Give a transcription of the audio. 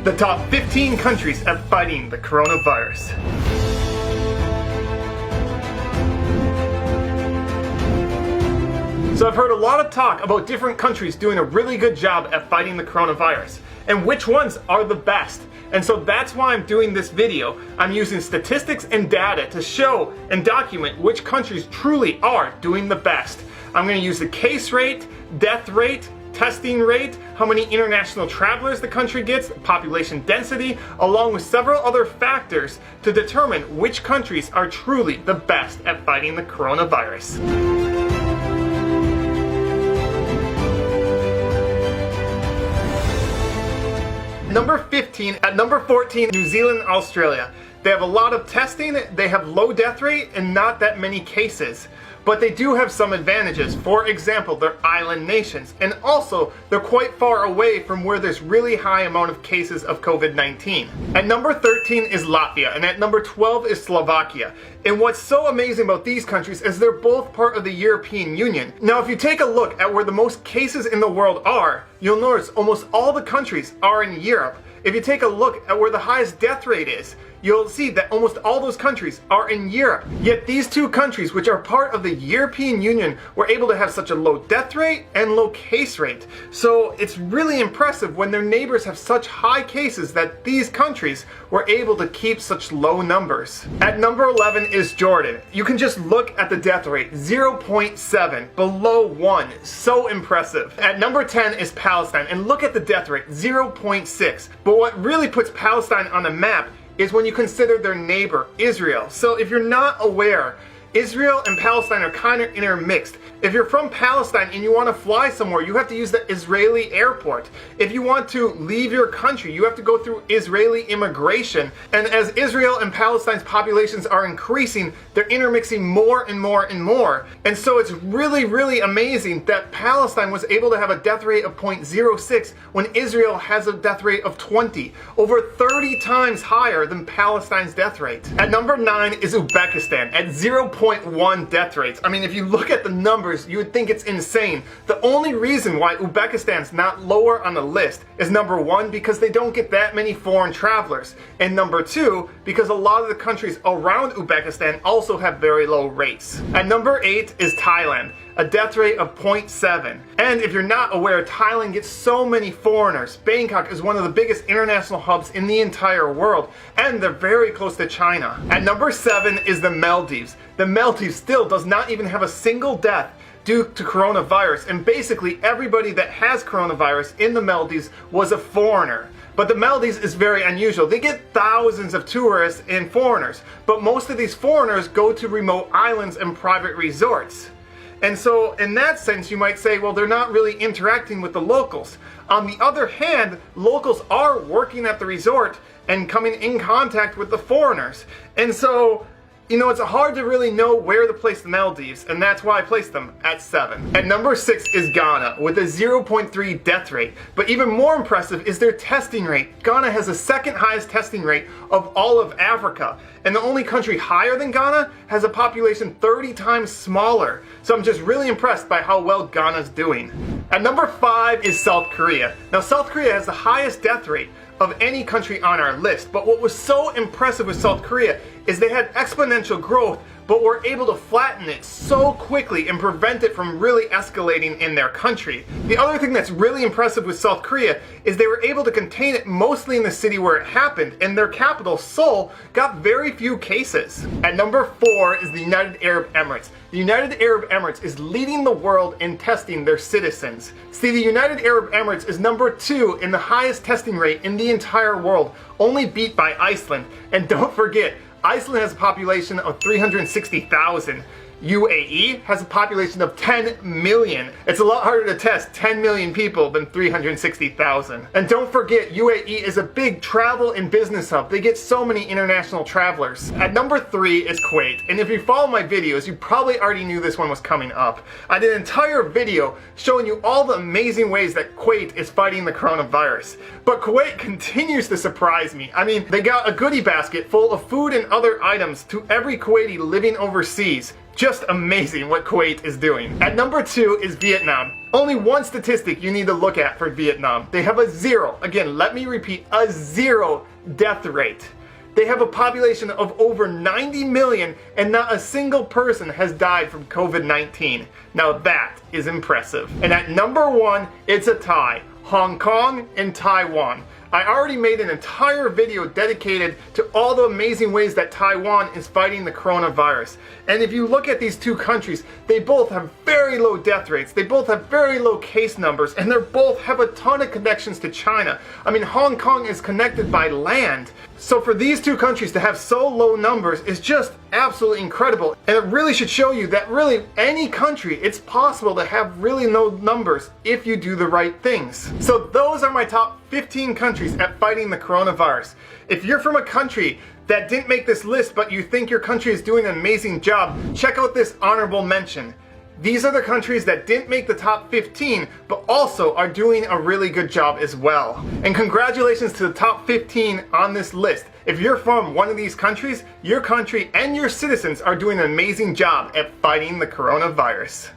The top 15 countries at fighting the coronavirus. So I've heard a lot of talk about different countries doing a really good job at fighting the coronavirus, and which ones are the best. And so that's why I'm doing this video. I'm using statistics and data to show and document which countries truly are doing the best. I'm going to use the case rate, death rate, testing rate, how many international travelers the country gets, population density, along with several other factors to determine which countries are truly the best at fighting the coronavirus. Number 15, at number 14, New Zealand and Australia. They have a lot of testing, they have low death rate, and not that many cases. But they do have some advantages. For example, they're island nations, and also they're quite far away from where there's really high amount of cases of COVID-19. At number 13 is Latvia, and at number 12 is Slovakia. And what's so amazing about these countries is they're both part of the European Union. Now, if you take a look at where the most cases in the world are, you'll notice almost all the countries are in Europe. If you take a look at where the highest death rate is, you'll see that almost all those countries are in Europe. Yet these two countries, which are part of the European Union, were able to have such a low death rate and low case rate. So it's really impressive when their neighbors have such high cases that these countries were able to keep such low numbers. At number 11 is Jordan. You can just look at the death rate, 0.7, below 1. So impressive. At number 10 is Palestine, and look at the death rate, 0.6. But what really puts Palestine on the map is when you consider their neighbor, Israel. So if you're not aware, Israel and Palestine are kind of intermixed. If you're from Palestine and you want to fly somewhere, you have to use the Israeli airport. If you want to leave your country, you have to go through Israeli immigration. And as Israel and Palestine's populations are increasing, they're intermixing more and more and more. And so it's really, really amazing that Palestine was able to have a death rate of 0.06 when Israel has a death rate of 20, over 30 times higher than Palestine's death rate. At number 9 is Uzbekistan at 0.1 death rates. I mean, if you look at the numbers, you would think it's insane. The only reason why Uzbekistan's not lower on the list is number 1, because they don't get that many foreign travelers, and number 2, because a lot of the countries around Uzbekistan also have very low rates. At number 8 is Thailand, a death rate of 0.7. And if you're not aware, Thailand gets so many foreigners. Bangkok is one of the biggest international hubs in the entire world, and they're very close to China. At number 7 is the Maldives. The Maldives still does not even have a single death due to coronavirus, and basically everybody that has coronavirus in the Maldives was a foreigner. But the Maldives is very unusual. They get thousands of tourists and foreigners, but most of these foreigners go to remote islands and private resorts. And so in that sense, you might say, well, they're not really interacting with the locals. On the other hand, locals are working at the resort and coming in contact with the foreigners. And so, you know, it's hard to really know where to place the Maldives, and that's why I placed them at 7. At number 6 is Ghana with a 0.3 death rate. But even more impressive is their testing rate. Ghana has the second highest testing rate of all of Africa. And the only country higher than Ghana has a population 30 times smaller. So I'm just really impressed by how well Ghana's doing. At number 5 is South Korea. Now, South Korea has the highest death rate of any country on our list. But what was so impressive with South Korea is they had exponential growth, but were able to flatten it so quickly and prevent it from really escalating in their country. The other thing that's really impressive with South Korea is they were able to contain it mostly in the city where it happened, and their capital, Seoul, got very few cases. At number 4 is the United Arab Emirates. The United Arab Emirates is leading the world in testing their citizens. See, the United Arab Emirates is number 2 in the highest testing rate in the entire world, only beat by Iceland. And don't forget, Iceland has a population of 360,000. UAE has a population of 10 million. It's a lot harder to test 10 million people than 360,000. And don't forget, UAE is a big travel and business hub. They get so many international travelers. At number 3 is Kuwait. And if you follow my videos, you probably already knew this one was coming up. I did an entire video showing you all the amazing ways that Kuwait is fighting the coronavirus. But Kuwait continues to surprise me. I mean, they got a goodie basket full of food and other items to every Kuwaiti living overseas. Just amazing what Kuwait is doing. At number 2 is Vietnam. Only one statistic you need to look at for Vietnam. They have a 0, again, let me repeat, a 0 death rate. They have a population of over 90 million and not a single person has died from COVID-19. Now that is impressive. And at number 1, it's a tie. Hong Kong and Taiwan. I already made an entire video dedicated to all the amazing ways that Taiwan is fighting the coronavirus. And if you look at these two countries, they both have very low death rates, they both have very low case numbers, and they both have a ton of connections to China. I mean, Hong Kong is connected by land. So for these two countries to have so low numbers is just absolutely incredible. And it really should show you that really any country, it's possible to have really low numbers if you do the right things. So those are my top 15 countries at fighting the coronavirus. If you're from a country that didn't make this list but you think your country is doing an amazing job, check out this honorable mention. These are the countries that didn't make the top 15 but also are doing a really good job as well. And congratulations to the top 15 on this list. If you're from one of these countries, your country and your citizens are doing an amazing job at fighting the coronavirus.